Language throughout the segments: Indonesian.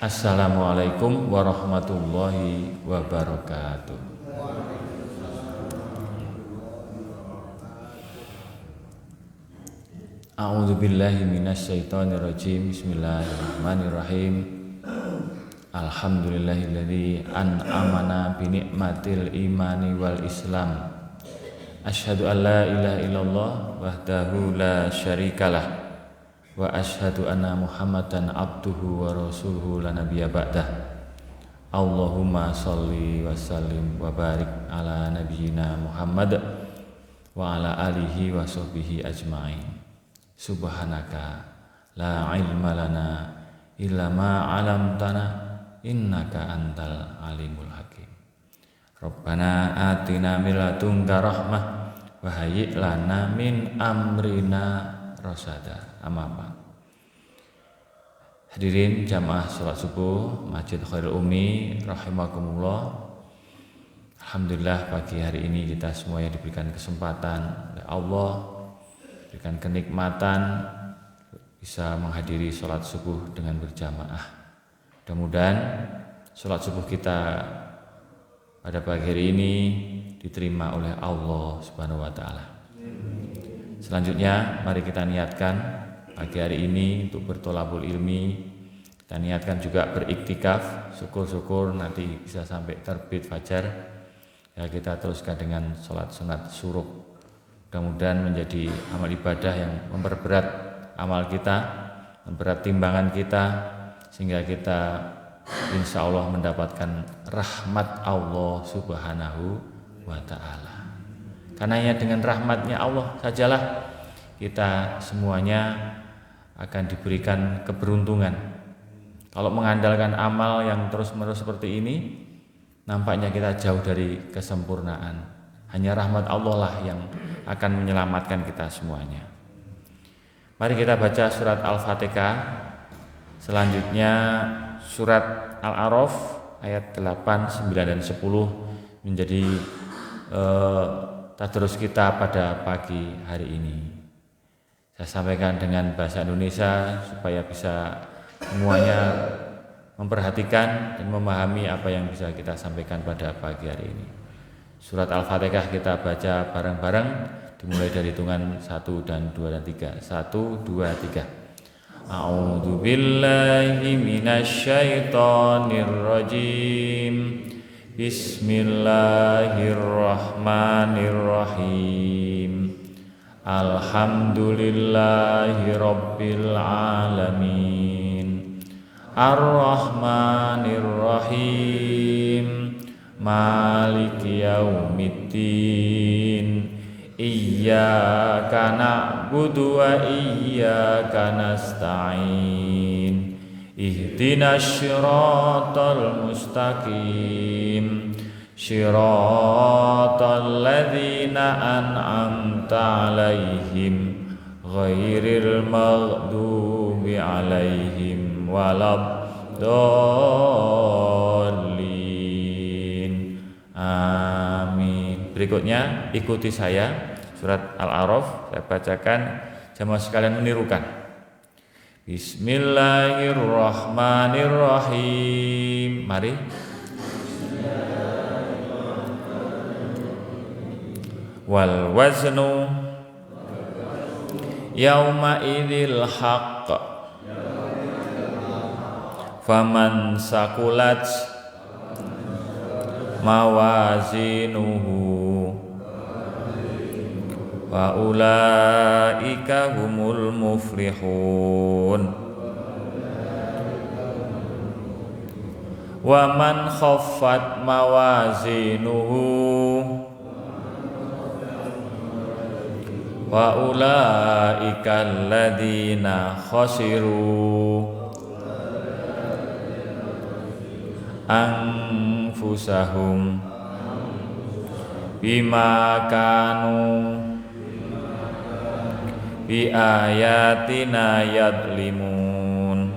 Assalamualaikum warahmatullahi wabarakatuh. A'udzubillahi minasyaitonirrajim. Bismillahirrahmanirrahim. Alhamdulillahilladzi an'amana bi ni'matil imani wal islam. Asyhadu an la ilaha illallah wahdahu la syarikalah. Wa asyhadu anna Muhammadan abduhu wa rasuluhu la nabiyya ba'dah. Allahumma sholli wa sallim wa barik ala nabiyyina Muhammad wa ala alihi wa sahbihi ajmain. Subhanaka la ilma lana illa ma 'allamtana innaka antal alimul hakim. Rabbana atina min ladunka rahmah wa hayyi lana min amrina rasada. Amma. Hadirin jamaah salat subuh Masjid Khairul Ummi rahimakumullah. Alhamdulillah pagi hari ini kita semuanya diberikan kesempatan oleh Allah, diberikan kenikmatan bisa menghadiri salat subuh dengan berjamaah. Mudah-mudahan salat subuh kita pada pagi hari ini diterima oleh Allah Subhanahu wa taala. Selanjutnya mari kita niatkan pagi hari ini untuk bertolabul ilmi. Kita niatkan juga beriktikaf. Syukur-syukur nanti bisa sampai terbit fajar. Ya, kita teruskan dengan sholat sunat syuruk. Mudah-mudahan menjadi amal ibadah yang memperberat amal kita, memperberat timbangan kita, sehingga kita insya Allah mendapatkan rahmat Allah Subhanahu wa ta'ala. Karena hanya dengan rahmatnya Allah sajalah kita semuanya akan diberikan keberuntungan. Kalau mengandalkan amal yang terus-menerus seperti ini, nampaknya kita jauh dari kesempurnaan. Hanya rahmat Allah lah yang akan menyelamatkan kita semuanya. Mari kita baca surat Al-Fatihah. Selanjutnya surat Al-A'raf ayat 8, 9, dan 10 menjadi tadarus kita pada pagi hari ini. Saya sampaikan dengan bahasa Indonesia supaya bisa semuanya memperhatikan dan memahami apa yang bisa kita sampaikan pada pagi hari ini. Surat Al-Fatihah kita baca bareng-bareng dimulai dari hitungan 1 dan 2 dan 3. 1, 2, 3. A'udzu billahi minasyaitonir rajim. Bismillahirrahmanirrahim. Alhamdulillahi rabbil alamin. Ar-Rahmanir-Rahim. Maliki yaumiddin. Iyyaka na'budu wa iyyaka nasta'in. Ihdinas siratal mustaqim. Shiratal ladzina an'amta 'alaihim ghairil maghdubi 'alaihim waladdallin. Amin. Berikutnya ikuti saya surat Al-A'raf, saya bacakan, jamaah sekalian menirukan. Bismillahirrahmanirrahim. Mari. Wal waznu yauma idzil haqq faman sakulat mawazinuhu wa ulaika humul muflihun. Wa man khaffat mawazinuhu wa ulaika alladzina khasiru anfusahum bima kanu bi ayatina yadlimun.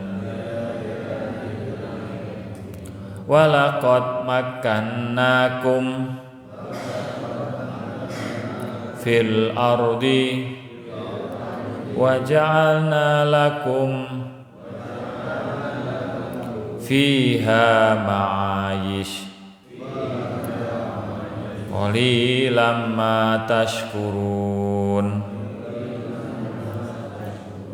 Walaqad makkannakum fil ardi wa ja'alna lakum fiha ma'ayish qalilan ma tashkurun.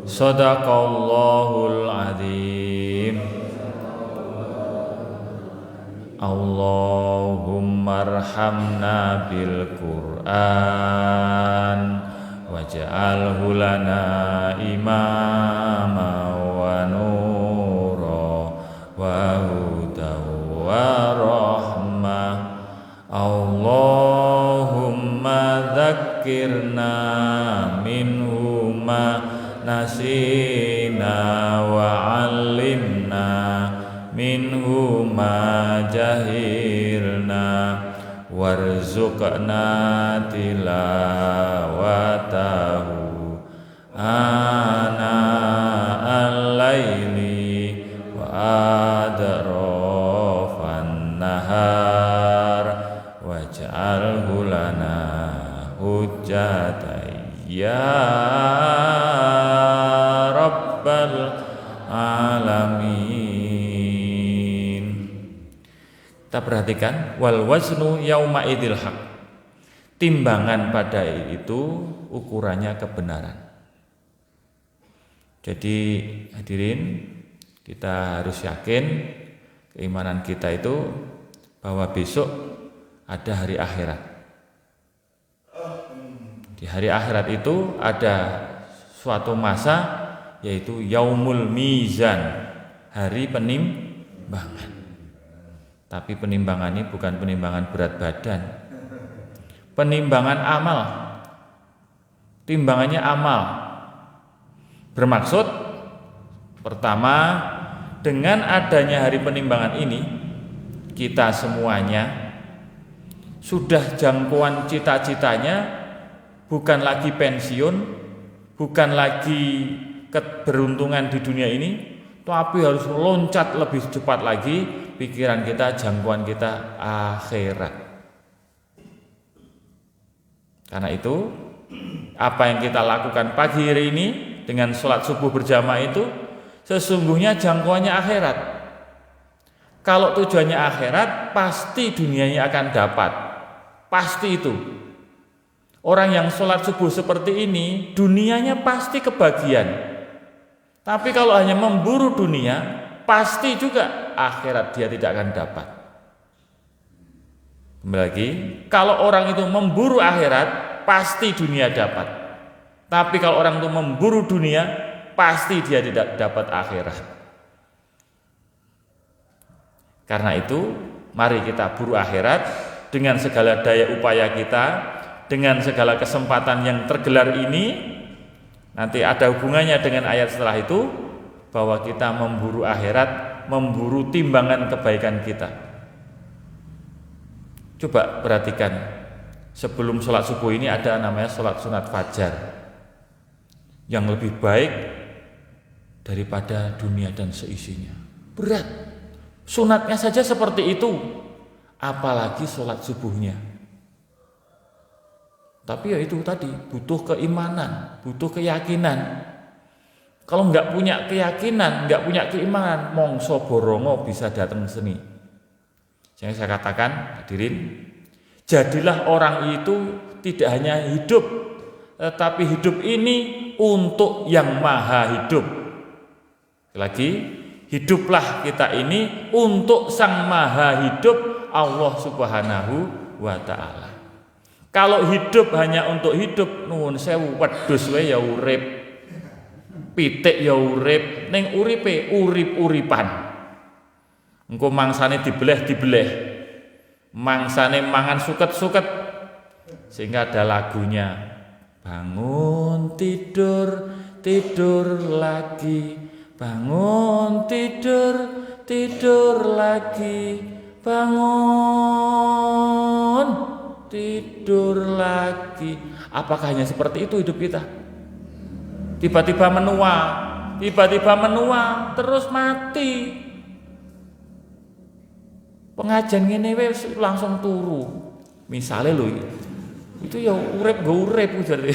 Sadaqallahul azim. Allahumma arhamna bil Qur'an waj'alhu lana imama wa nura wa hudan wa rahmah. Allahumma dzakkirna minhu ma nasina wa 'allimna minhu ma jahilna warzuqna tilawatahu ana al-laili wa adrafan nahar waj'alhu lana hujjatan ya rabbal alamin. Kita perhatikan wal waznu yauma idil haq. Timbangan pada itu ukurannya kebenaran. Jadi hadirin, kita harus yakin keimanan kita itu bahwa besok ada hari akhirat. Di hari akhirat itu ada suatu masa yaitu yaumul mizan, hari penimbangan. Tapi penimbangan ini bukan penimbangan berat badan, penimbangan amal. Timbangannya amal. Bermaksud pertama, dengan adanya hari penimbangan ini, kita semuanya sudah jangkauan cita-citanya bukan lagi pensiun, bukan lagi keberuntungan di dunia ini, tapi harus loncat lebih cepat lagi. Pikiran kita, jangkauan kita akhirat. Karena itu, apa yang kita lakukan pagi hari ini dengan sholat subuh berjamaah itu sesungguhnya jangkauannya akhirat. Kalau tujuannya akhirat, pasti dunianya akan dapat. Pasti itu. Orang yang sholat subuh seperti ini, dunianya pasti kebagian. Tapi kalau hanya memburu dunia, pasti juga akhirat dia tidak akan dapat. Kembali lagi, kalau orang itu memburu akhirat, pasti dunia dapat. Tapi kalau orang itu memburu dunia, pasti dia tidak dapat akhirat. Karena itu, mari kita buru akhirat dengan segala daya upaya kita, dengan segala kesempatan yang tergelar ini. Nanti ada hubungannya dengan ayat setelah itu, bahwa kita memburu akhirat, memburu timbangan kebaikan kita. Coba perhatikan, sebelum sholat subuh ini ada namanya sholat sunat fajar, yang lebih baik daripada dunia dan seisinya. Berat, sunatnya saja seperti itu, apalagi sholat subuhnya. Tapi ya itu tadi, butuh keimanan, butuh keyakinan. Kalau nggak punya keyakinan, nggak punya keimanan, mongso borongo bisa datang seni. Yang saya katakan, hadirin, jadilah orang itu tidak hanya hidup, tetapi hidup ini untuk yang maha hidup. Lagi, hiduplah kita ini untuk sang maha hidup, Allah Subhanahu wa ta'ala. Kalau hidup hanya untuk hidup, nuwun sewu, wedhus wae ya urip. Pitik ya urip, ning uripe urip-uripan. Engko mangsane dibeleh-dibeleh. Mangsane mangan suket-suket. Sehingga ada lagunya. Bangun tidur, tidur lagi. Bangun tidur, tidur lagi. Bangun tidur lagi. Apakah hanya seperti itu hidup kita? Tiba-tiba menua, terus mati. Pengajian ngene wis langsung turu. Misale lho, itu ya urip nggo urip jare.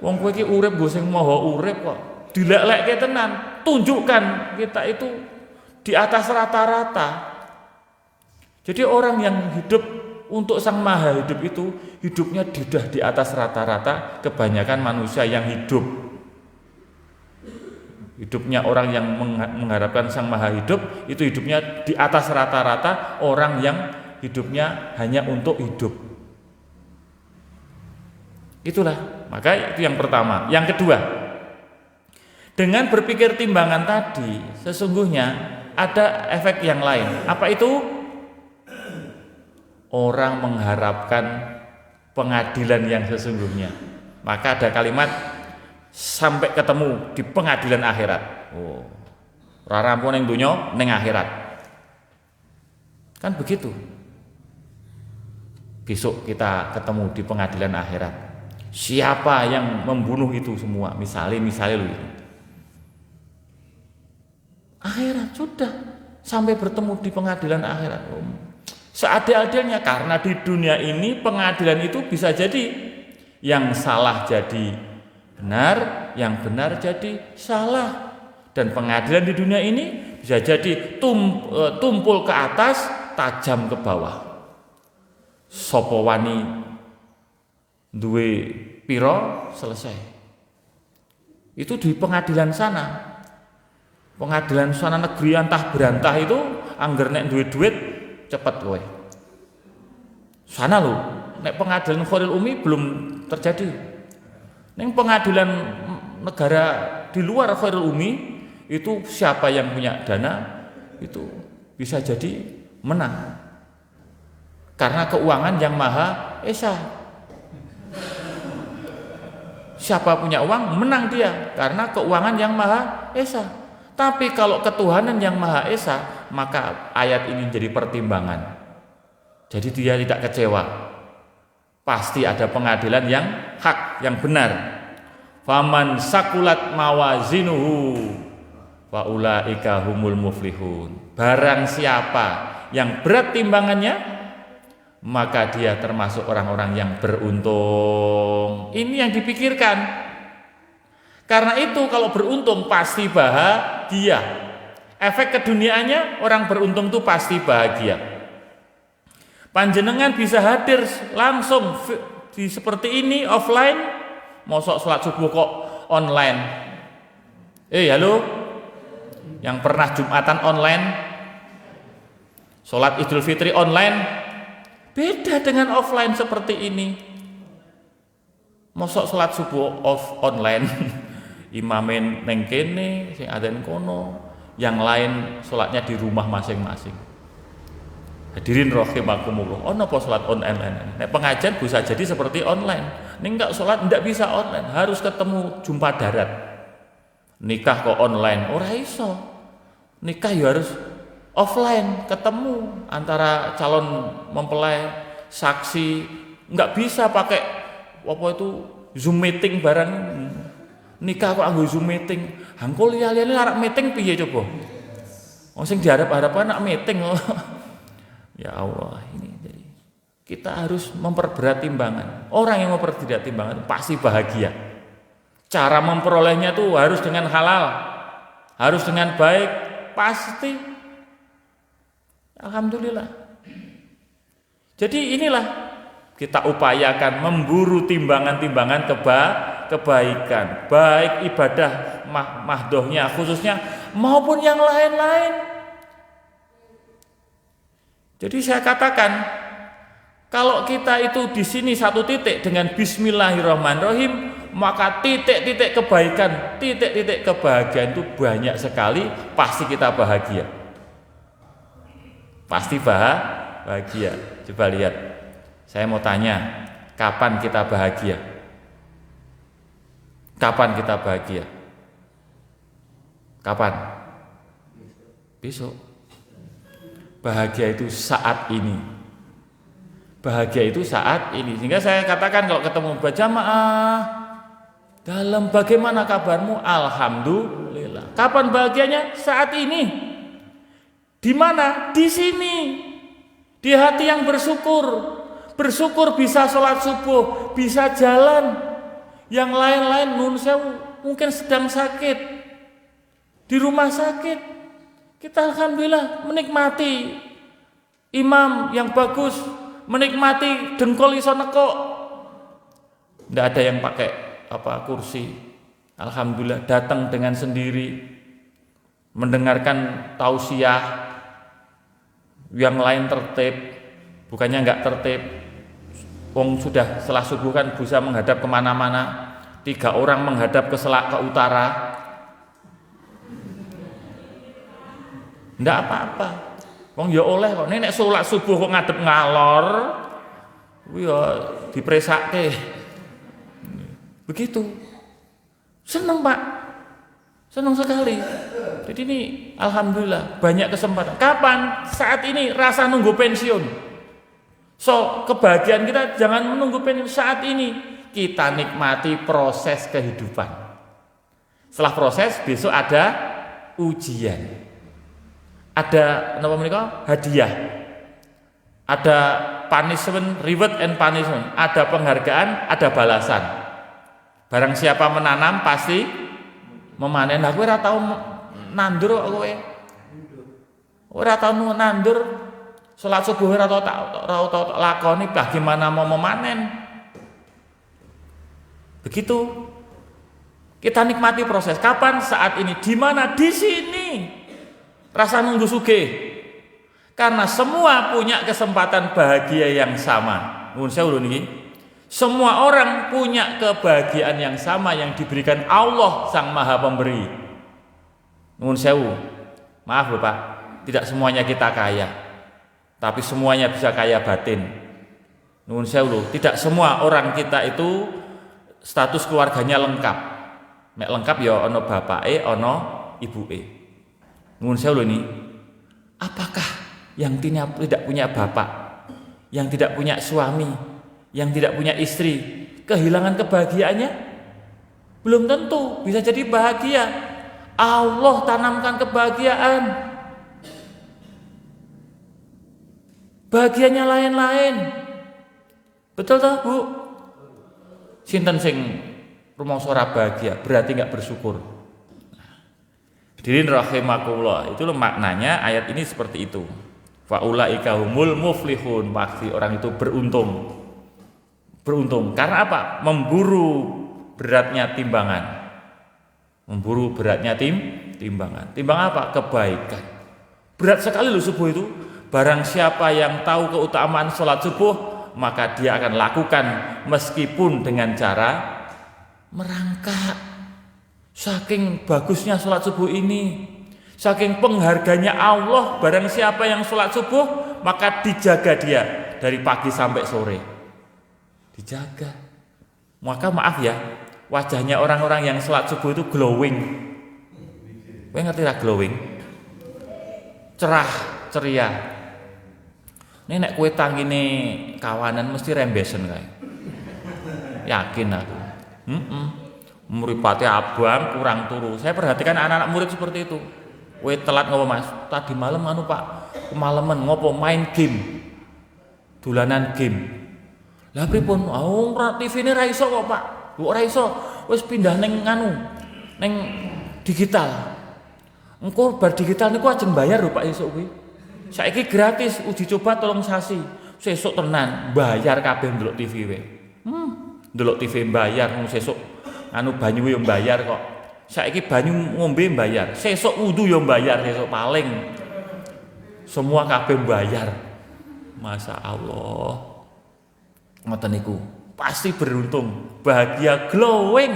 Wong kowe iki urip nggo sing maha urip kok. Dilek-lekke tenan, tunjukkan kita itu di atas rata-rata. Jadi orang yang hidup untuk Sang Maha Hidup itu hidupnya sudah di atas rata-rata kebanyakan manusia yang hidup. Hidupnya orang yang mengharapkan Sang Maha Hidup itu hidupnya di atas rata-rata orang yang hidupnya hanya untuk hidup. Itulah, maka itu yang pertama. Yang kedua, dengan berpikir timbangan tadi, sesungguhnya ada efek yang lain. Apa itu? Orang mengharapkan pengadilan yang sesungguhnya. Maka ada kalimat sampai ketemu di pengadilan akhirat. Oh, ora rampung ning donya ning akhirat. Kan begitu. Besok kita ketemu di pengadilan akhirat. Siapa yang membunuh itu semua? Misalnya lu itu. Akhirat sudah sampai bertemu di pengadilan akhirat. Seadil-adilnya, karena di dunia ini pengadilan itu bisa jadi yang salah jadi benar, yang benar jadi salah. Dan pengadilan di dunia ini bisa jadi tumpul ke atas, tajam ke bawah. Sopo wani duwe piro selesai. Itu di pengadilan sana. Pengadilan sana negeri antah berantah itu angger nek duwe duit cepet kowe. Sana lho, nek pengadilan Khairul Umi belum terjadi. Ning pengadilan negara di luar Khairul Umi itu siapa yang punya dana itu bisa jadi menang. Karena keuangan yang Maha Esa. Siapa punya uang menang dia karena keuangan yang Maha Esa. Tapi kalau ketuhanan yang Maha Esa, maka ayat ini jadi pertimbangan. Jadi dia tidak kecewa. Pasti ada pengadilan yang hak, yang benar. Faman sakulat mawazinuhu wa ulaika humul muflihun. Barang siapa yang berat timbangannya, maka dia termasuk orang-orang yang beruntung. Ini yang dipikirkan. Karena itu kalau beruntung pasti bahagia. Efek keduniaannya orang beruntung itu pasti bahagia. Panjenengan bisa hadir langsung di seperti ini offline, mosok sholat subuh kok online. Halo, yang pernah Jumatan online, sholat Idul Fitri online, beda dengan offline seperti ini. Mosok sholat subuh online, imamin neng kene, sing adzan kono, yang lain sholatnya di rumah masing-masing. Hadirin rahimakumullah. Napa sholat online? Nek pengajian bisa jadi seperti online. Ning enggak sholat enggak bisa online, harus ketemu jumpa darat. Nikah kok online, ora iso. Nikah ya harus offline, ketemu antara calon mempelai, saksi. Enggak bisa pakai apa itu Zoom meeting barang. Nikah kok anggo Zoom meeting. Hangko liya-liyane arek meeting piye coba? Wong sing diharap-harapkan nak meeting. Ya Allah, ini jadi kita harus memperberat timbangan. Orang yang memperberat timbangan pasti bahagia. Cara memperolehnya tuh harus dengan halal, harus dengan baik, pasti. Alhamdulillah. Jadi inilah kita upayakan memburu timbangan-timbangan kebaikan, baik ibadah mahdohnya khususnya maupun yang lain-lain. Jadi saya katakan, kalau kita itu di sini satu titik dengan Bismillahirrahmanirrahim, maka titik-titik kebaikan, titik-titik kebahagiaan itu banyak sekali. Pasti kita bahagia. Pasti bahagia. Coba lihat. Saya mau tanya, kapan kita bahagia? Kapan kita bahagia? Kapan? Besok. Bahagia itu saat ini. Bahagia itu saat ini. Sehingga saya katakan kalau ketemu berjamaah, dalam bagaimana kabarmu? Alhamdulillah. Kapan bahagianya? Saat ini. Di mana? Di sini. Di hati yang bersyukur. Bersyukur bisa sholat subuh, bisa jalan. Yang lain-lain nun sewu mungkin sedang sakit, di rumah sakit. Kita alhamdulillah menikmati imam yang bagus, menikmati dengkul iso nekuk. Tidak ada yang pakai kursi. Alhamdulillah datang dengan sendiri, mendengarkan tausiah. Yang lain tertib, bukannya enggak tertib. Wong sudah setelah subuh kan bisa menghadap kemana-mana. 3 orang menghadap ke utara. Ndak apa-apa. Wong ya oleh kok. Nek salat subuh kok ngadep ngalor, kuwi ya dipresake. Begitu. Seneng Pak. Seneng sekali. Jadi ini alhamdulillah banyak kesempatan. Kapan? Saat ini rasa nunggu pensiun. So, kebahagiaan kita jangan menunggu pensiun saat ini. Kita nikmati proses kehidupan. Setelah proses besok ada ujian. Ada napa menika? Hadiah. Ada punishment, reward and punishment. Ada penghargaan, ada balasan. Barang siapa menanam pasti memanen. Lah kowe ora tau nandur kok kowe. Ora tau nandur. Salat subuh ora tau lakoni bagaimana mau memanen. Begitu. Kita nikmati proses. Kapan? Saat ini. Di mana? Di sini. Rasa nunggu sugih. Karena semua punya kesempatan bahagia yang sama. Nuwun sewu lho niki. Semua orang punya kebahagiaan yang sama yang diberikan Allah Sang Maha Pemberi. Nuwun sewu. Maaf lho Pak, tidak semuanya kita kaya. Tapi semuanya bisa kaya batin. Nuwun sewu lho, tidak semua orang kita itu status keluarganya lengkap. Mek lengkap ya ana bapake, ana ibuke. Nuwun sewu lho ini. Apakah yang tidak punya bapak, yang tidak punya suami, yang tidak punya istri, kehilangan kebahagiaannya? Belum tentu, bisa jadi bahagia. Allah tanamkan kebahagiaan. Bahagianya lain-lain. Betul toh, Bu? Sinten sing rumangsa ora bahagia, berarti enggak bersyukur. Hadirin rahimakumullah, itu maknanya ayat ini seperti itu. Faulaika humul muflihun, pasti orang itu beruntung. Beruntung karena apa? Memburu beratnya timbangan. Memburu beratnya timbangan. Timbang apa? Kebaikan. Berat sekali loh subuh itu. Barang siapa yang tahu keutamaan sholat subuh, maka dia akan lakukan meskipun dengan cara merangkak. Saking bagusnya sholat subuh ini, saking pengharganya Allah, barang siapa yang sholat subuh, maka dijaga dia dari pagi sampai sore. Dijaga. Maka maaf ya, wajahnya orang-orang yang sholat subuh itu glowing. Kowe ngerti lah glowing? Cerah, ceria. Ini nek kowe tangine kawanan mesti rembesen kae. Yakin aku. Mripate abang kurang turu. Saya perhatikan anak-anak murid seperti itu. Kowe telat ngopo Mas? Tadi malam anu Pak, kemalaman ngopo main game. Dolanan game. Lah pripun? TV-ne ra iso kok, Pak. Kok ora iso? Wis pindah ning ning digital. Engko bar digital niku ajeng bayar lho Pak esuk kuwi. Saiki gratis uji coba 3 sasi. Sesuk tenan bayar kabeh ndelok TV kowe. Ndelok TV bayar sesuk banyu yo bayar kok. Saiki banyu ngombe bayar. Sesuk wudu yo bayar sesuk paling. Semua kabeh bayar. Masya Allah. Ngoten niku. Pasti beruntung, bahagia, glowing.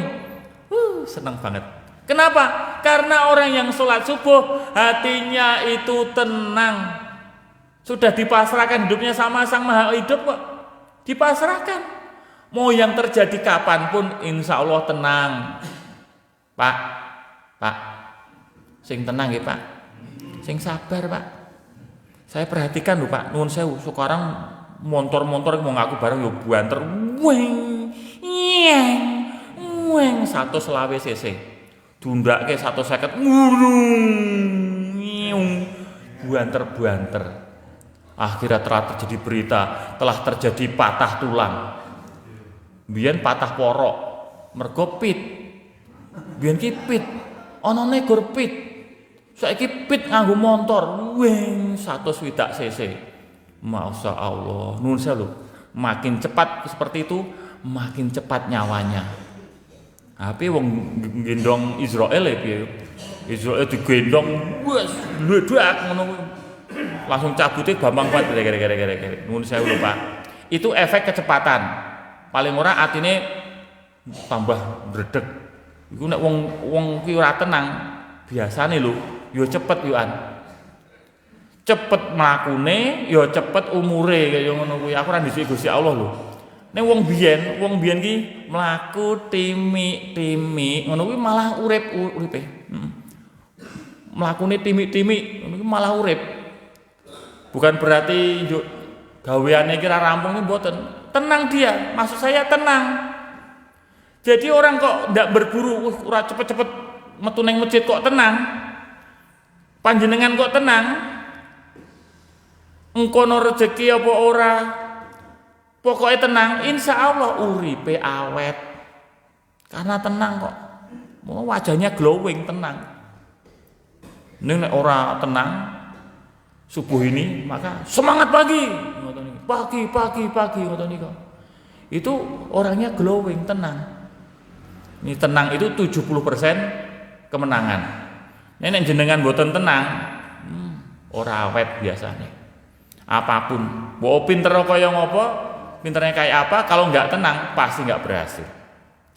Senang banget. Kenapa? Karena orang yang sholat subuh hatinya itu tenang. Sudah dipasrahkan hidupnya sama Sang Maha Hidup kok. Dipasrahkan. Mau yang terjadi kapanpun insya Allah tenang. Pak, sing tenang ya Pak. Sing sabar Pak. Saya perhatikan lho Pak, nuwun sewu. Sekarang motor-motor mau ngaku bareng yo buanter. Weng 120 cc. Dundake 150 buanter. Akhirnya telah terjadi berita, telah terjadi patah tulang. Biyen patah porok, mergo pit. Biyen ki pit, ana negor pit. Saiki pit nganggo motor, wing 120 cc. Masya Allah, nun saya lho. Makin cepat seperti itu, makin cepat nyawanya. Tapi wong gendong Israel ya piye? Israel digendong, wes meledak ngono. Langsung cabute Bambang Pat gara-gara. Nun saya lho Pak. Itu efek kecepatan. Paling ora atine tambah bredeg. Iku nek wong ki ora tenang, biasane lho yo cepet yo cepet mlakune yo cepet umure kaya ngono kuwi. Aku ora dhisik Gusti Allah lho. Ning wong biyen ki mlaku timik ngono kuwi malah uripe. Mlakune timik ngono kuwi malah urip. Bukan berarti gaweane ki ora rampung ki mboten. Tenang dia, maksud saya tenang. Jadi orang kok ndak berburu, ora cepet-cepet metu ning masjid kok tenang. Panjenengan kok tenang? Engkono rezeki apa ora? Pokoknya tenang, insya Allah uripe awet. Karena tenang kok. Wajahnya glowing, tenang. Nek ora tenang subuh ini, maka semangat pagi. Pagi ngoten niku. Itu orangnya glowing, tenang. Ini tenang itu 70% kemenangan. Nek jenengan mboten tenang, ora awet biasanya. Apapun, mau pinter kaya ngopo, pinternya kayak apa, kalau nggak tenang pasti nggak berhasil.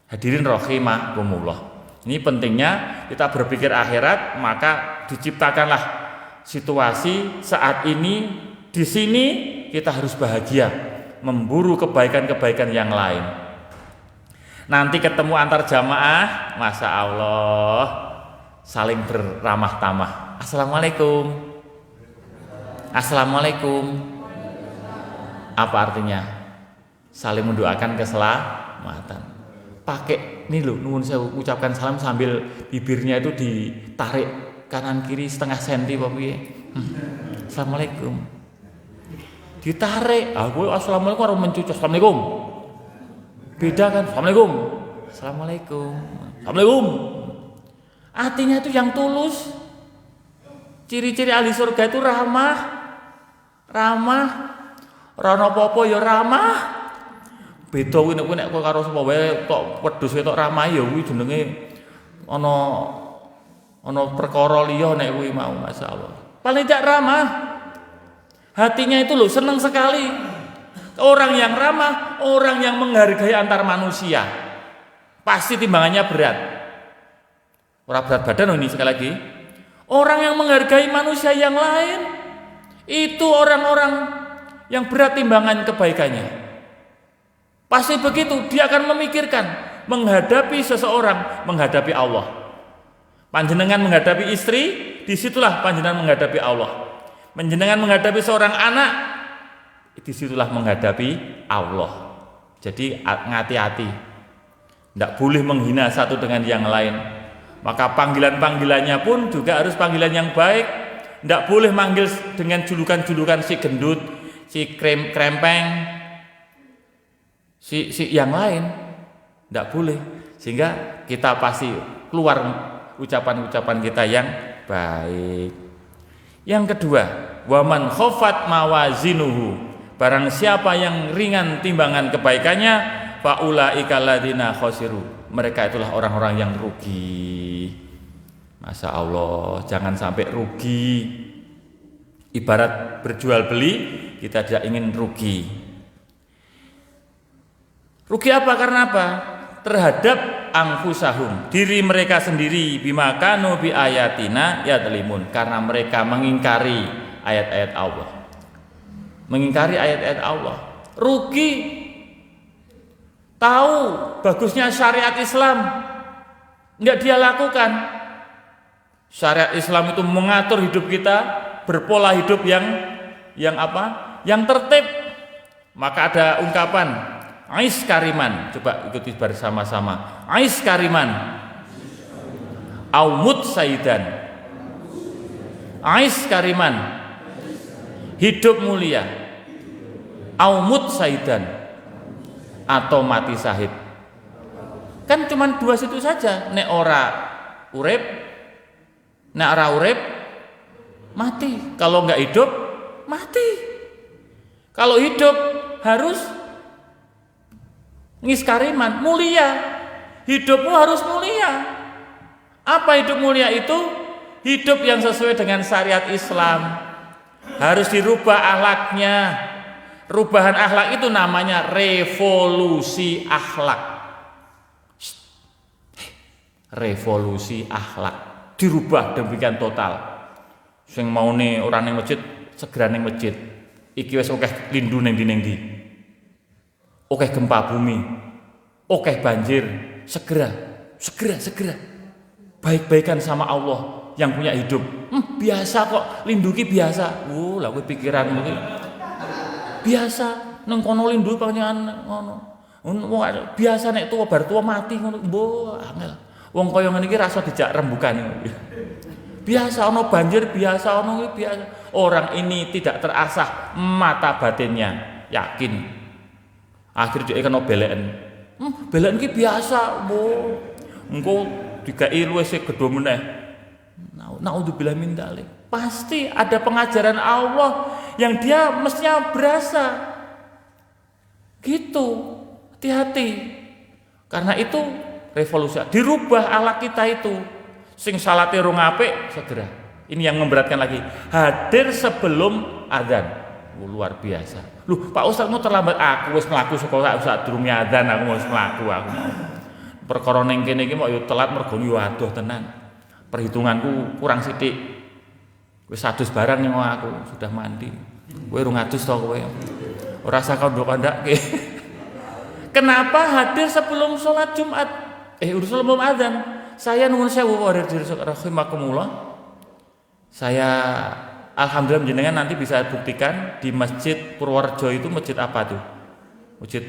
Hadirin rahimakumullah. Ini pentingnya kita berpikir akhirat, maka diciptakanlah situasi saat ini di sini kita harus bahagia, memburu kebaikan-kebaikan yang lain. Nanti ketemu antar jamaah, masya Allah, saling beramah tamah. Assalamualaikum. Assalamualaikum. Apa artinya? Saling mendoakan keselamatan. Pakai nih lho, nuwun sewu, ucapkan salam sambil bibirnya itu ditarik kanan kiri setengah senti apa piye. Assalamualaikum. Ditarik. Aku assalamualaikum karo mencucuk. Assalamualaikum. Beda kan? Assalamualaikum. Assalamualaikum. Assalamualaikum. Artinya itu yang tulus. Ciri-ciri ahli surga itu ramah. Rono popo ya ramah. Beda kuwi nek karo sapa wae tok wedhus tok ramah ya kuwi jenenge ana perkara liya nek kuwi mau masyaallah. Paling tidak ramah. Hatinya itu loh senang sekali. Orang yang ramah, orang yang menghargai antar manusia. Pasti timbangannya berat. Orang berat badan ini sekali lagi. Orang yang menghargai manusia yang lain, itu orang-orang yang berat timbangan kebaikannya. Pasti begitu, dia akan memikirkan menghadapi seseorang, menghadapi Allah. Panjenengan menghadapi istri, disitulah panjenengan menghadapi Allah. Panjenengan menghadapi seorang anak, disitulah menghadapi Allah. Jadi hati-hati, tidak boleh menghina satu dengan yang lain. Maka panggilan-panggilannya pun juga harus panggilan yang baik. Tidak boleh manggil dengan julukan-julukan si gendut, si krempeng, si yang lain. Tidak boleh. Sehingga kita pasti keluar ucapan-ucapan kita yang baik. Yang kedua, waman khofat mawazinuhu. Barang siapa yang ringan timbangan kebaikannya, faulaika ladina khosiru. Mereka itulah orang-orang yang rugi. Masya Allah, jangan sampai rugi. Ibarat berjual beli, kita tidak ingin rugi. Rugi apa? Karena apa? Terhadap anfusahum, diri mereka sendiri, bima kanu bi ayatina yadlimun, karena mereka mengingkari ayat-ayat Allah. Mengingkari ayat-ayat Allah. Rugi. Tahu bagusnya syariat Islam, enggak dia lakukan. Syariat Islam itu mengatur hidup kita, berpola hidup yang apa? Yang tertib. Maka ada ungkapan Ais kariman, coba ikuti bersama-sama. Ais kariman, aumut saidan. Ais kariman, hidup mulia. Aumut saidan, atau mati syahid. Kan cuma dua situ saja. Nek ora urip, Nek ora urip mati. Kalau enggak hidup mati. Kalau hidup harus ngiskariman, mulia. Hidupmu harus mulia. Apa hidup mulia itu? Hidup yang sesuai dengan syariat Islam. Harus dirubah akhlaknya. Rubahan akhlak itu namanya revolusi akhlak. Revolusi akhlak dirubah demikian total. Sing maune ora ning masjid segera ning masjid. Iki wis akeh lindu ning ndi. Akeh gempa bumi. Akeh banjir. Segera. Baik-baikan sama Allah yang punya hidup. Biasa kok, lindu ki biasa. Lah kowe pikiranmu ki biasa nang kono lindu panjenengan ngono. Biasa nek tuwa bar tuwa mati ngono. Mbok angel. Wong kaya ngene iki rasa dijak rembukan. Biasa ono banjir, biasa ono iki biasa. Orang ini tidak terasah mata batinnya, yakin. Akhir dia kena beleken. Beleken iki biasa, engko dikai luwes gedhe meneh. Naudzubillah min dzalik. Pasti ada pengajaran Allah yang dia mestinya berasa. Gitu. Hati-hati. Karena itu revolusi. Dirubah akhlak kita itu. Sing salate rong apik segera. Ini yang memberatkan lagi. Hadir sebelum adzan. Luar biasa. Pak Ustaz mau terlambat, aku wis mlaku sekolah saat durunge adzan aku wis mlaku aku. Perkara ning kene iki mok yo telat mergo yo adoh tenan. Perhitunganku kurang sithik. Wis 100 barang ning aku sudah mandi. Kowe 200 to kowe. Ora usah kandhak-kandhake. Kenapa hadir sebelum sholat Jumat? Sebelum adzan. Saya nuwun sewu rahimakumullah. Saya alhamdulillah jenengan nanti bisa buktikan di Masjid Purworejo itu masjid apa tuh? Masjid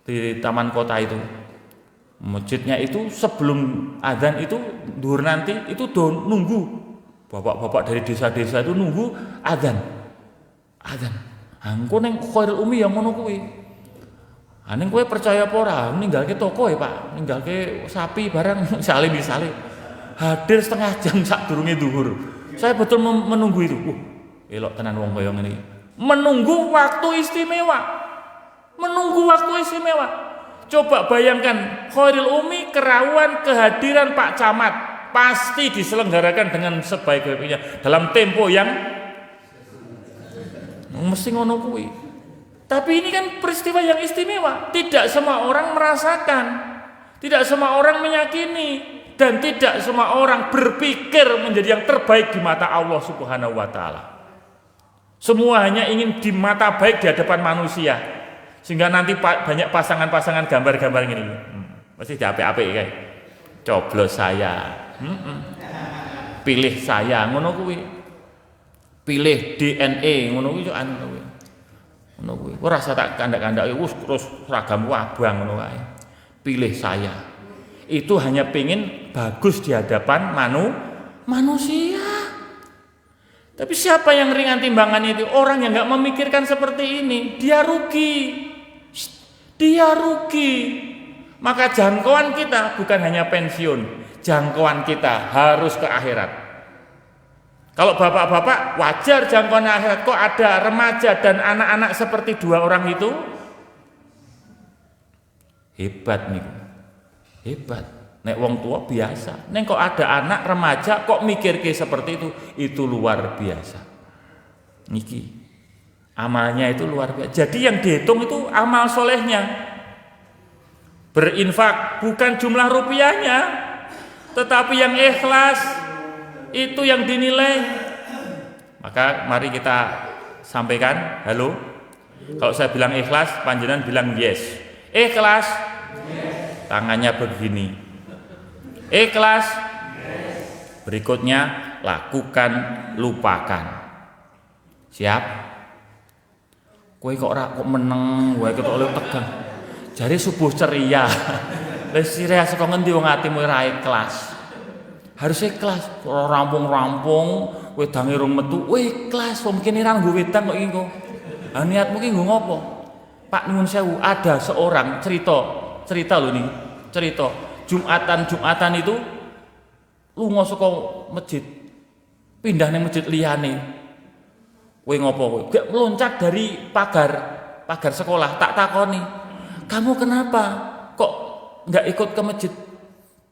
di Taman Kota itu. Masjidnya itu sebelum adzan itu duhur nanti itu nunggu. Bapak-bapak dari desa-desa itu nunggu adzan. Engko ning Khairul Umi yang ngono kuwi. Ning kowe percaya apa ora? Ninggalke toko ya, Pak. Ninggalke sapi barang misale. Hadir setengah jam sadurunge zuhur. Saya betul menunggu itu. Elok tenan wong kaya ngene. Menunggu waktu istimewa. Coba bayangkan Khairul Umi kerawuan kehadiran Pak Camat pasti diselenggarakan dengan sebaik-baiknya dalam tempo yang mesti ngono kuwi. Tapi ini kan peristiwa yang istimewa. Tidak semua orang merasakan, tidak semua orang meyakini, dan tidak semua orang berpikir menjadi yang terbaik di mata Allah Subhanahu wa taala. Semua hanya ingin di mata baik di hadapan manusia. Sehingga nanti banyak pasangan-pasangan gambar-gambar gini. Mesti diapik-apik kae. Coblos saya. Pilih saya ngono kuwi. Pilih DNA ngono kuwi ngono kuwi. Ora rasa tak kandak-kandak terus seragamku abang ngono wae. Pilih saya. Itu hanya pengin bagus di hadapan manusia. Tapi siapa yang ringan timbangan itu? Orang yang enggak memikirkan seperti ini, dia rugi. Maka jangkauan kita bukan hanya pensiun, jangkauan kita harus ke akhirat. Kalau bapak-bapak wajar jangkauan akhirat, kok ada remaja dan anak-anak seperti 2 orang itu? Hebat nih. Hebat. Nek wong tua biasa. Nek kok ada anak remaja kok mikir ke seperti itu luar biasa. Niki. Amalnya itu luar biasa. Jadi yang dihitung itu amal solehnya. Berinfak bukan jumlah rupiahnya, tetapi yang ikhlas itu yang dinilai. Maka mari kita sampaikan, halo. Kalau saya bilang ikhlas, panjenengan bilang yes. Ikhlas. Tangannya begini. Ikhlas. Berikutnya lakukan, lupakan. Siap? Kowe kok meneng, kowe ketok tegang. Jare subuh ceria. Wis ceria saka ngendi wong atimu ora ikhlas. Harus ikhlas, ora rampung-rampung, wedange rung metu, ikhlas. Wong kene ra nggo wedang kok iki kok. Ha niatmu ki nggo ngopo? Pak nuwun sewu, ada seorang cerita lho nih. Cerita Jumatan itu lunga saka masjid pindah ning masjid liyane. Kowe ngopo kowe? Gak loncat dari pagar sekolah, tak takoni. Kamu kenapa? Kok enggak ikut ke masjid?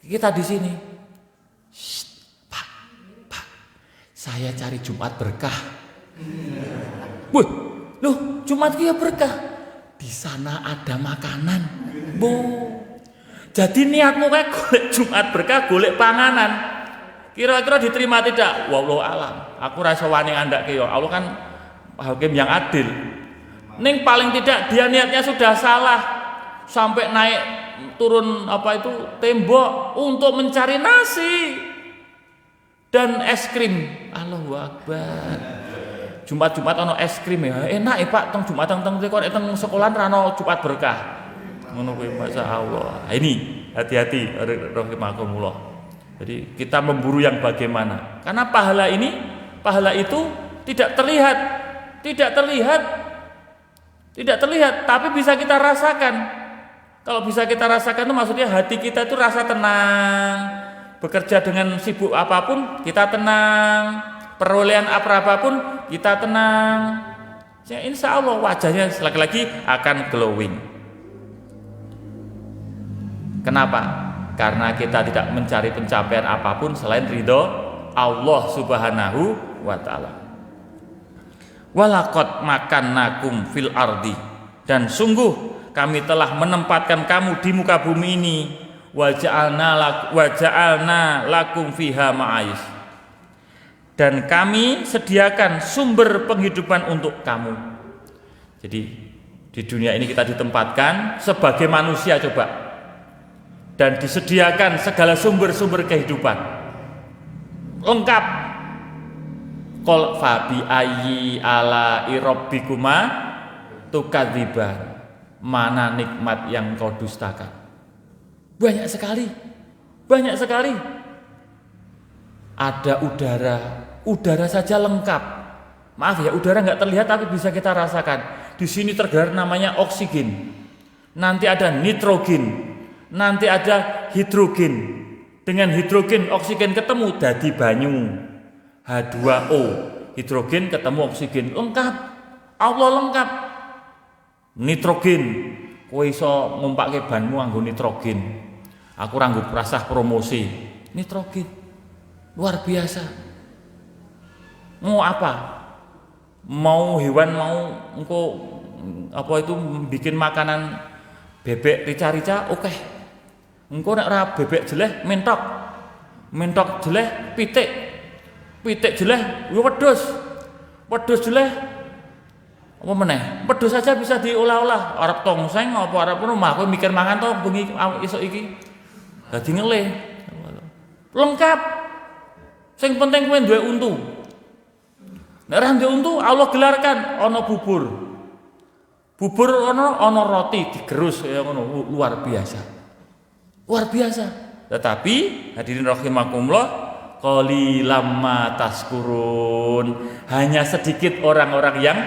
Kita di sini. Pak, saya cari Jumat berkah. Wih, loh Jumat kia berkah. Di sana ada makanan. Bu. Jadi niatmu kayak golek Jumat berkah, golek panganan. Kira-kira diterima tidak? Wallahu alam. Aku rasa wani andak yo. Allah kan hakim yang adil. Ning paling tidak dia niatnya sudah salah. Sampai naik turun tembok untuk mencari nasi dan es krim. Allahu Akbar. Jumat ono es krim ya. Enak ya Pak, teng Jumat teng sekolahan ra ono Jumat berkah. Ngono kuwi masyaallah. Ini hati-hati rahimakumullah. Jadi kita memburu yang bagaimana? Karena pahala itu tidak terlihat, tapi bisa kita rasakan. Kalau bisa kita rasakan itu maksudnya hati kita itu rasa tenang. Bekerja dengan sibuk apapun kita tenang. Perolehan apapun kita tenang. Ya, insya Allah wajahnya lagi-lagi akan glowing. Kenapa? Karena kita tidak mencari pencapaian apapun selain ridho Allah Subhanahu wa ta'ala. Walaqad makannakum fil ardi, dan sungguh kami telah menempatkan kamu di muka bumi ini, wa ja'alna lakum fiha ma'ais, dan kami sediakan sumber penghidupan untuk kamu. Jadi di dunia ini kita ditempatkan sebagai manusia coba, dan disediakan segala sumber-sumber kehidupan lengkap. Qul fa bi ayyi ala rabbikuma tukadziban, mana nikmat yang kau dustakan. Banyak sekali. Ada udara saja lengkap. Maaf ya, udara nggak terlihat tapi bisa kita rasakan. Di sini tergelar namanya oksigen, nanti ada nitrogen, nanti ada hidrogen. Dengan hidrogen oksigen ketemu dadi banyu, H2O. Hidrogen ketemu oksigen, lengkap. Allah lengkap. Nitrogen, kowe iso ngumpake banmu nganggo nitrogen. Aku ra nggo prasah promosi. Nitrogen luar biasa. Mau apa? Mau hewan, mau engko bikin makanan bebek rica-rica, oke. Engko nek ora bebek jeleh mentok jeleh pitik jeleh wedhus jeleh apa meneh, wedhus saja bisa diolah-olah. Arep tongseng apa arep rumah kowe mikir mangan to bengi esuk iki dadi ngelih lengkap. Sing penting kowe duwe untu. Nek ora duwe untu Allah gelarkan ana bubur ana roti digerus kaya ngono, luar biasa. Tetapi hadirin rahimakumullah, qalilam ma taskurun, hanya sedikit orang-orang yang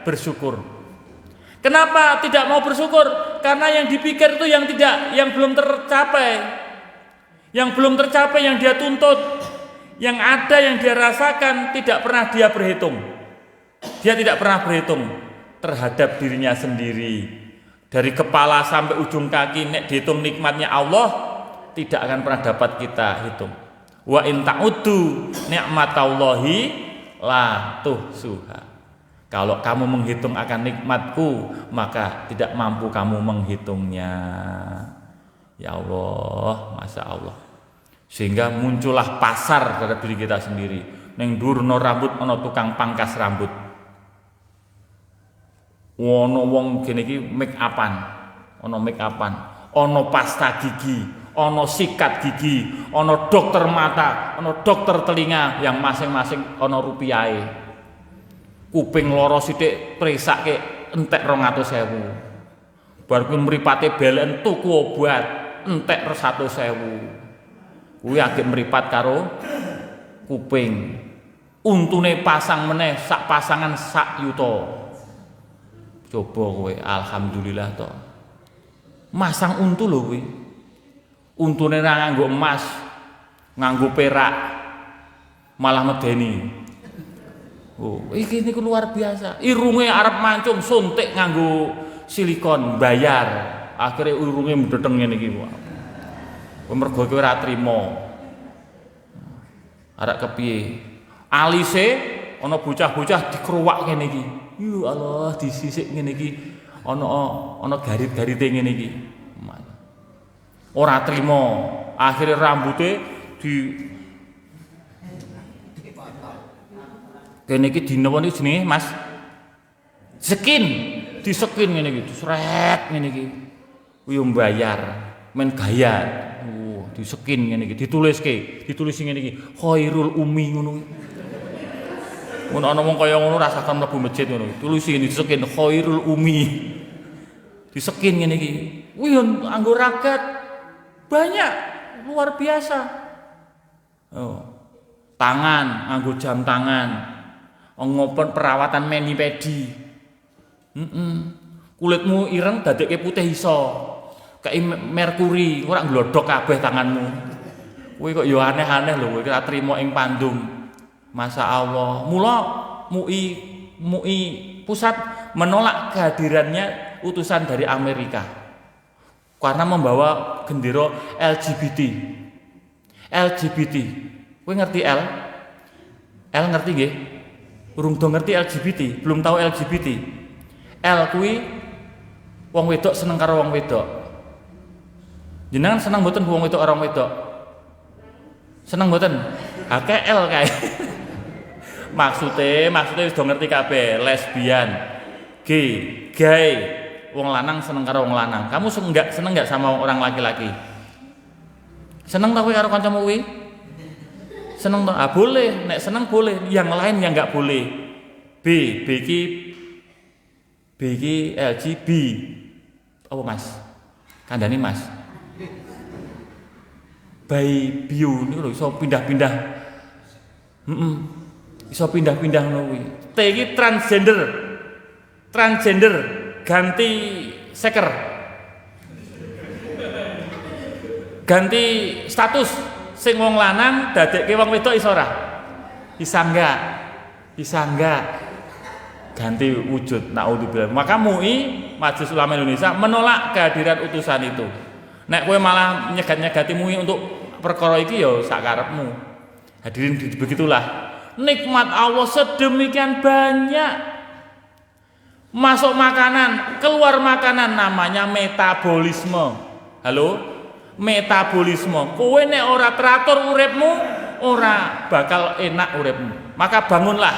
bersyukur. Kenapa tidak mau bersyukur? Karena yang dipikir itu yang belum tercapai, yang dia tuntut, yang ada yang dia rasakan tidak pernah dia berhitung. Dia tidak pernah berhitung terhadap dirinya sendiri. Dari kepala sampai ujung kaki, nek dihitung nikmatnya Allah tidak akan pernah dapat kita hitung. Wa in ta'uddu ni'matallahi la tuhsuha. Kalau kamu menghitung akan nikmatku, maka tidak mampu kamu menghitungnya. Ya Allah, Masya Allah. Sehingga muncullah pasar terhadap diri kita sendiri. Neng durno rambut ana tukang pangkas rambut. Ono wong gene iki make upan, ono pasta gigi, ono sikat gigi, ono dokter mata, ono dokter telinga, yang masing-masing ono rupiahe. Kuping loro sithik presake entek 200.000. Bar kuwi mripate belen tuku obat entek 100.000. Kuwi agek mripat karo kuping. Untune pasang meneh sak pasangan sak yuta. Coba kowe alhamdulillah to. Masang untu lho kuwi. Untune ra nganggo emas, nganggo perak. malah medeni. Oh, iki niku luar biasa. Irunge arep mancung suntik nganggo silikon bayar. Akhire irunge mendheteng ngene iki. Mergo kowe ora trima. Arek kepiye? Alise ana bocah-bocah dikruwak ngene iki. Ya Allah, disisik ngene iki. Ana garit-garite ngene iki. Ora trima. Akhire rambute di kene iki dinapa niki jenenge Mas? Sekin, disekin ngene iki, sret ngene iki. Kuwi mbayar, men gaya. Disekin ngene iki, ditulisi ngene iki, Khairul Umi ngono. Mun ana wong kaya ngono rasakan mlebu masjid ngono. Tulisi ngene disekin Khairul Umi. Disekin ngene iki. Kuwi anggo ragat banyak, luar biasa. Oh. Tangan, nganggo jam tangan. Ngopon perawatan mani-pedi. Kulitmu ireng dadekke putih iso. Kayak merkuri, ora glodok kabeh tanganmu. Kowe kok ya aneh-aneh lho, kowe ora trima ing Pandung. Masya Allah. Mula MUI pusat menolak kehadirannya utusan dari Amerika karena membawa gendera LGBT. Kowe ngerti L? L ngerti nggih? Urung do ngerti LGBT, belum tahu LGBT. L kuwi wong wedok seneng karo wong wedok. Jenengan seneng mboten wong wedok karo wong wedok? Seneng mboten? Akeh L kae. Maksudnya wis do ngerti kabeh, lesbian, gay, wong lanang seneng karo wong lanang. Kamu seneng enggak sama orang laki-laki? Seneng ta kowe karo kancamu kuwi? Seneng toh? Boleh, nek seneng boleh, yang lain yang nggak boleh. B iki LG B. Apa Mas? Kandhane Mas. By bio niku lho iso pindah-pindah. Iso pindah-pindah ngono kuwi. T iki transgender ganti seker. Ganti status. Sing wong lanang dadekke wong wedok iso ora? Bisa enggak? Ganti wujud, naudzubillah. Maka MUI, Majelis Ulama Indonesia menolak kehadiran utusan itu. Nek kowe malah nyegat-nyegati MUI untuk perkara iki ya sak karepmu. Hadirin begitulah. Nikmat Allah sedemikian banyak. Masuk makanan, keluar makanan namanya metabolisme. Halo? Metabolisme. Kowe nek ora teratur uripmu, ora bakal enak uripmu. Maka bangunlah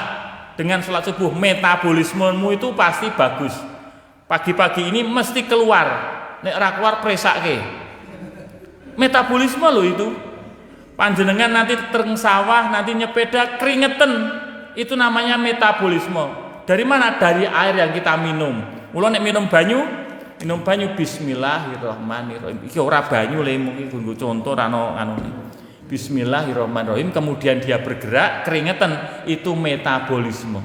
dengan salat subuh. Metabolismemu itu pasti bagus. Pagi-pagi ini mesti keluar. Nek ora keluar presake. Metabolisme lo itu. Panjenengan nanti tereng sawah, nanti nyepeda keringetan. Itu namanya metabolisme. Dari mana? Dari air yang kita minum. Mula nek minum banyu bismillahirrahmanirrahim. Iki ora banyu le mungkin nggo contoh rano anune. Bismillahirrahmanirrahim, kemudian dia bergerak, keringetan, itu metabolisme.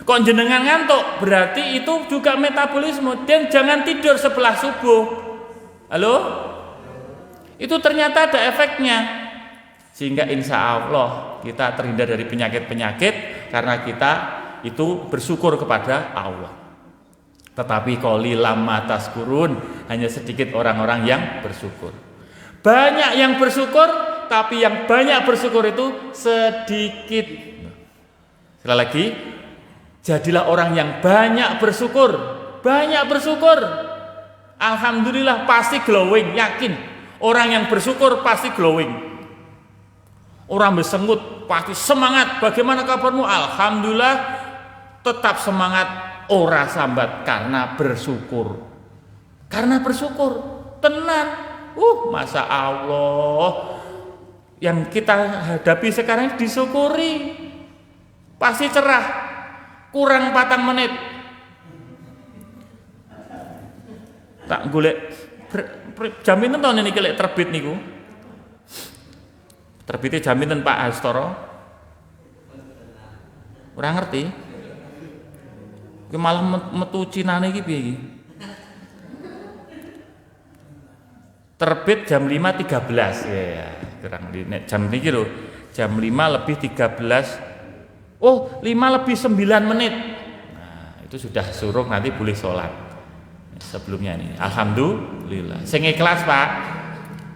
Kok jenengan ngantuk, berarti itu juga metabolisme. Dan jangan tidur sebelah subuh. Halo? Itu ternyata ada efeknya. Sehingga insya Allah kita terhindar dari penyakit-penyakit karena kita itu bersyukur kepada Allah. Tetapi qalilam taskurun, hanya sedikit orang-orang yang bersyukur. Banyak yang bersyukur, tapi yang banyak bersyukur itu sedikit. Sekali lagi, jadilah orang yang banyak bersyukur. Banyak bersyukur. Alhamdulillah pasti glowing, yakin. Orang yang bersyukur pasti glowing. Orang bersengut pasti semangat. Bagaimana kabarmu? Alhamdulillah, tetap semangat. Ora sambat karena bersyukur. Karena bersyukur, tenan. Masya Allah. Yang kita hadapi sekarang disyukuri. Pasti cerah. Kurang 4 menit. Tak golek jaminan tahun ini kelek terbit niku. Terbitnya jaminan Pak Hastoro. Ora ngerti. Ki malah metu Cinane iki piye iki? Terbit jam 5.13 ya, kurang di jam niki lho. Jam 5 lebih 13. Oh, 5 lebih 9 menit. Nah, itu sudah suruh nanti boleh sholat. Sebelumnya ini. Alhamdulillah. Sing ikhlas, Pak.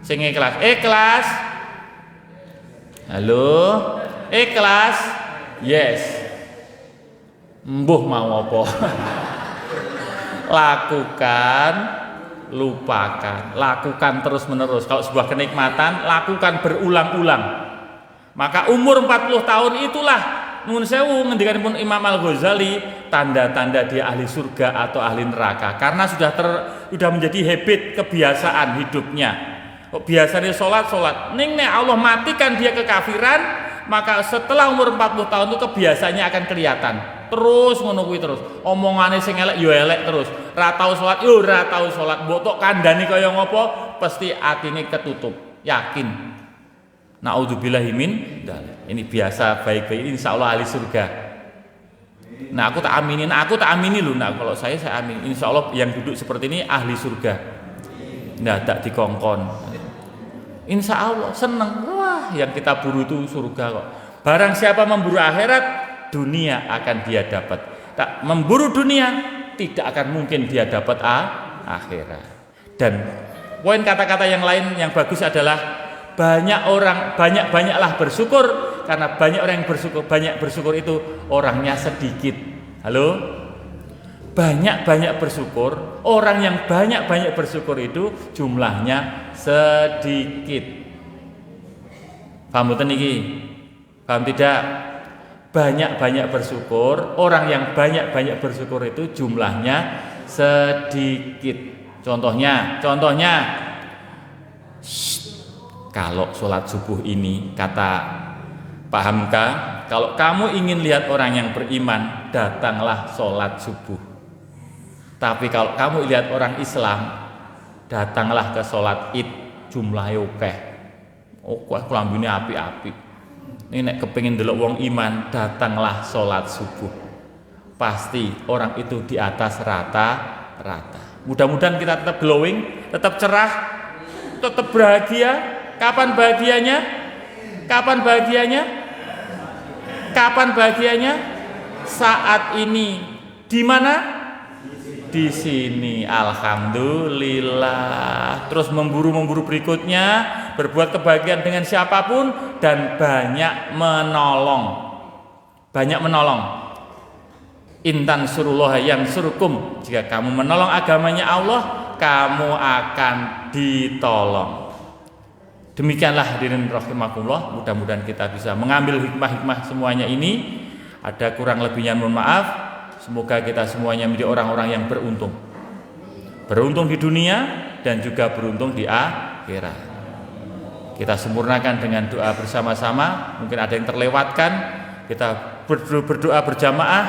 Sing ikhlas. Ikhlas. Halo. Ikhlas. Yes. Mbuh mau apa? Lakukan, lupakan. Lakukan terus-menerus. Kalau sebuah kenikmatan, lakukan berulang-ulang. Maka umur 40 tahun itulah nun sewu ngendikanipun Imam Al-Ghazali, tanda-tanda dia ahli surga atau ahli neraka, karena sudah menjadi habit, kebiasaan hidupnya. Kok biasanya sholat, ning nek Allah matikan dia kekafiran, maka setelah umur 40 tahun itu kebiasaannya akan kelihatan. Terus ngono kuwi terus. Omongane sing elek yo elek terus. Ra tau salat yo ra tau salat. Mbok tok kandhani kaya ngopo, pasti atine ketutup. Yakin. Naudzubillahi min dzalik. Ini biasa baik-baik, insyaallah ahli surga. Nah, aku tak amini loh. Nah, kalau saya amin. Insyaallah yang duduk seperti ini ahli surga. Nah, tak dikongkon. Insyaallah seneng. Wah, yang kita buru itu surga kok. Barang siapa memburu akhirat, dunia akan dia dapat. Tak memburu dunia, tidak akan mungkin dia dapat akhirat. Dan poin kata-kata yang lain yang bagus adalah banyaklah bersyukur, karena banyak bersyukur itu orangnya sedikit. Halo? Banyak bersyukur, orang yang banyak bersyukur itu jumlahnya sedikit. Paham mboten niki? Paham tidak? Banyak bersyukur, orang yang banyak bersyukur itu jumlahnya sedikit. Contohnya kalau sholat subuh ini, kata Pak Hamka, kalau kamu ingin lihat orang yang beriman, datanglah sholat subuh. Tapi kalau kamu lihat orang Islam, datanglah ke sholat id, jumlahnya oke. Oh, kulambine api-api. Ini nek kepengin delok wong iman, datanglah sholat subuh. Pasti orang itu di atas rata-rata. Mudah-mudahan kita tetap glowing, tetap cerah, tetap bahagia. Kapan bahagianya? Saat ini. Di mana? Di sini. Alhamdulillah. Terus memburu berikutnya, berbuat kebahagiaan dengan siapapun, dan banyak menolong. Intan surullah yang surukum. Jika kamu menolong agamanya Allah, kamu akan ditolong. Demikianlah hadirin rahimakumullah, mudah-mudahan kita bisa mengambil hikmah-hikmah semuanya ini. Ada kurang lebihnya mohon maaf. Semoga kita semuanya menjadi orang-orang yang beruntung. Beruntung di dunia dan juga beruntung di akhirat. Kita sempurnakan dengan doa bersama-sama. Mungkin ada yang terlewatkan. Kita berdoa berjamaah.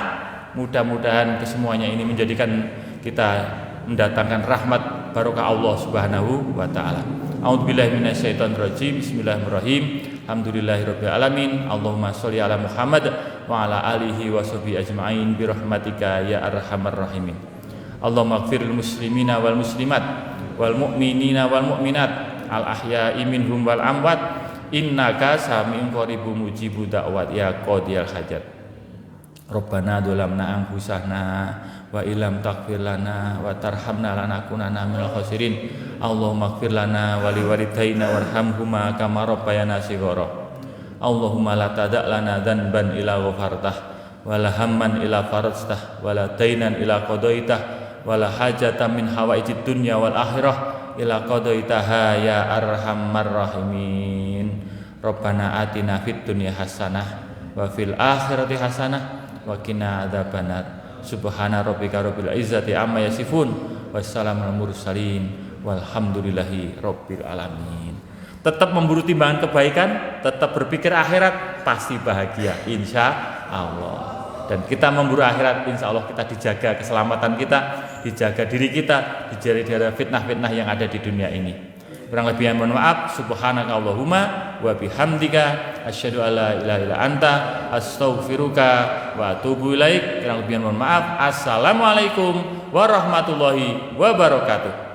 Mudah-mudahan kesemuanya ini menjadikan kita mendatangkan rahmat barokah Allah Subhanahu wa taala. A'udzubillahi minasyaitonirrajim. Bismillahirrahmanirrahim. Alhamdulillahirabbil alamin. Allahumma sholli ala Muhammad wa ala alihi wa sahbihi ajmain bi rahmatika ya arhamar rahimin. Allahumma ighfiril muslimina wal muslimat wal mu'minina wal mu'minat al ahya'i minhum wal amwat innaka sami'un qaribun mujibud da'wat ya qadiyal hajat. Rabbana dzalamna anfusana wa illam taghfir lana wa tarhamna lanakunanna minal khasirin. Allahumma ighfir lana wa liwalidayna warhamhuma kama rabbayana shighara. Allahumma la tada' lana dzanban ila ghafartah wa la hamman ila farajtah wa la dainan ila qadaitah wa la hajatan min hawaijid dunya wal akhirah ila qadaitaha ya arhamar rahimin. Rabbana atina fid dunya hasanah wa fil akhirati hasanah wa qina adzabannar. Subhana rabbika rabbil izzati amma yasifun wassalamu alal mursalin walhamdulillahi rabbil alamin. Tetap memburu timbangan kebaikan, tetap berpikir akhirat, pasti bahagia insya Allah. Dan kita memburu akhirat, insya Allah kita dijaga keselamatan kita, dijaga diri kita, dijaga dari fitnah-fitnah yang ada di dunia ini. Kurang lebihnya mohon maaf. Subhanaka Allahumma wa bihamdika asyhadu alla ilaha illa anta astaghfiruka wa atubu ilaik. Kurang lebihnya mohon maaf. Assalamualaikum warahmatullahi wabarakatuh.